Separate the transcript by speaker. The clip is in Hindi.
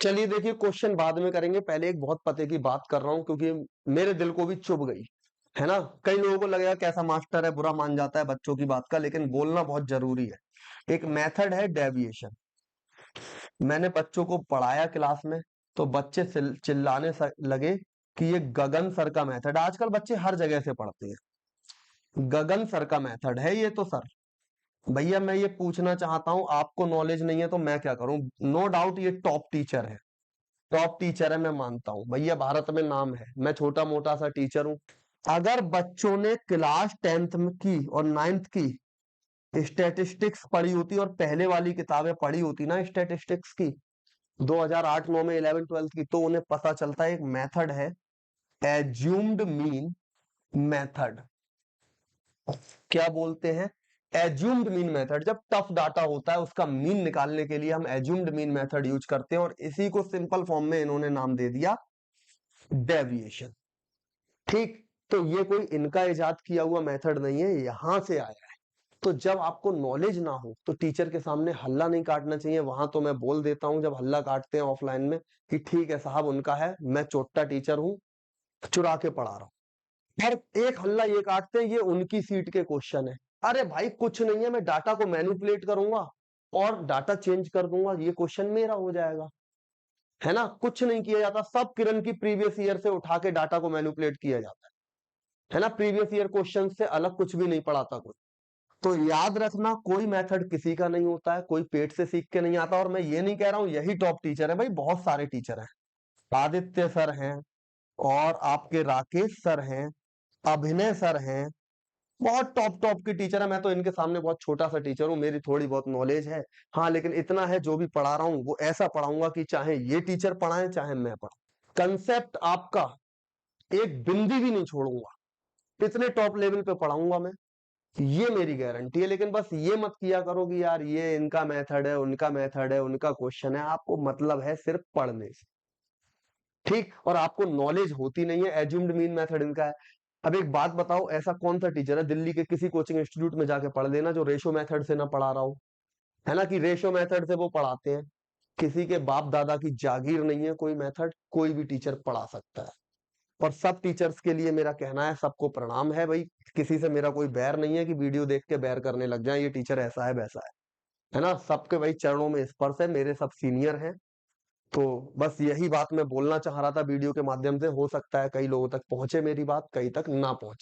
Speaker 1: चलिए देखिए, क्वेश्चन बाद में करेंगे, पहले एक बहुत पते की बात कर रहा हूं क्योंकि मेरे दिल को भी चुभ गई है ना। कई लोगों को लगेगा कैसा मास्टर है, बुरा मान जाता है बच्चों की बात का, लेकिन बोलना बहुत जरूरी है। एक मेथड है डेविएशन। मैंने बच्चों को पढ़ाया क्लास में, तो बच्चे चिल्लाने लगे कि ये गगन सर का मेथड। आजकल बच्चे हर जगह से पढ़ते हैं, गगन सर का मेथड है ये तो सर। भैया मैं ये पूछना चाहता हूं, आपको नॉलेज नहीं है तो मैं क्या करूं। नो डाउट ये टॉप टीचर है, टॉप टीचर है, मैं मानता हूं भैया, भारत में नाम है। मैं छोटा मोटा सा टीचर हूं। अगर बच्चों ने क्लास 10th में की और 9th की स्टैटिस्टिक्स पढ़ी होती और पहले वाली किताबें पढ़ी होती ना स्टैटिस्टिक्स की 2008-9 में 11th-12th की, तो उन्हें पता चलता है एक मेथड है, एज्यूम्ड मीन मेथड। क्या बोलते हैं? Assumed mean method. जब टफ डाटा होता है उसका मीन निकालने के लिए हम एज्यूम्ड मीन मेथड यूज करते हैं, और इसी को सिंपल फॉर्म में इन्होंने नाम दे दिया डेविएशन। ठीक, तो ये कोई इनका इजाद किया हुआ मेथड नहीं है, यहां से आया है। तो जब आपको नॉलेज ना हो तो टीचर के सामने हल्ला नहीं काटना चाहिए। वहां तो मैं बोल देता हूं जब हल्ला काटते हैं ऑफलाइन में कि ठीक है साहब उनका है, मैं चोट्टा टीचर हूं, चुरा के पढ़ा रहा हूं। पर एक हल्ला ये काटते हैं ये उनकी सीट के क्वेश्चन है। अरे भाई कुछ नहीं है, मैं डाटा को मैनिपुलेट करूंगा और डाटा चेंज कर दूंगा, ये क्वेश्चन मेरा हो जाएगा, है ना। कुछ नहीं किया जाता, सब किरण की प्रीवियस ईयर से उठा के डाटा को मैनिपुलेट किया जाता है ना। प्रीवियस ईयर क्वेश्चन से अलग कुछ भी नहीं पढ़ाता कोई। तो याद रखना, कोई मेथड किसी का नहीं होता है, कोई पेट से सीख के नहीं आता। और मैं ये नहीं कह रहा हूं यही टॉप टीचर है, भाई बहुत सारे टीचर हैं। आदित्य सर हैं, और आपके राकेश सर हैं, अभिनय सर हैं, बहुत टॉप टॉप के टीचर है। मैं तो इनके सामने बहुत छोटा सा टीचर हूँ, मेरी थोड़ी बहुत नॉलेज है। हाँ लेकिन इतना है, जो भी पढ़ा रहा हूँ वो ऐसा पढ़ाऊंगा कि चाहे ये टीचर पढ़ाएं चाहे मैं पढ़ाऊं, कंसेप्ट आपका एक बिंदी भी नहीं छोड़ूंगा, इतने टॉप लेवल पे पढ़ाऊंगा मैं, ये मेरी गारंटी है। लेकिन बस ये मत किया करो कि यार ये इनका मेथड है, उनका मेथड है, उनका क्वेश्चन है। आपको मतलब है सिर्फ पढ़ने से, ठीक, और आपको नॉलेज होती नहीं है। एज्यूम्ड मीन मेथड इनका है। अब एक बात बताओ, ऐसा कौन सा टीचर है दिल्ली के किसी कोचिंग इंस्टीट्यूट में जाके पढ़ लेना जो रेशो मेथड से ना पढ़ा रहा हो, है ना, कि रेशो मेथड से वो पढ़ाते हैं। किसी के बाप दादा की जागीर नहीं है कोई मेथड, कोई भी टीचर पढ़ा सकता है। और सब टीचर्स के लिए मेरा कहना है, सबको प्रणाम है भाई, किसी से मेरा कोई बैर नहीं है कि वीडियो देख के बैर करने लग जाए ये टीचर ऐसा है वैसा है ना। सबके भाई चरणों में स्पर्श है, मेरे सब सीनियर हैं। तो बस यही बात मैं बोलना चाह रहा था वीडियो के माध्यम से। हो सकता है कई लोगों तक पहुंचे मेरी बात, कई तक ना पहुंचे।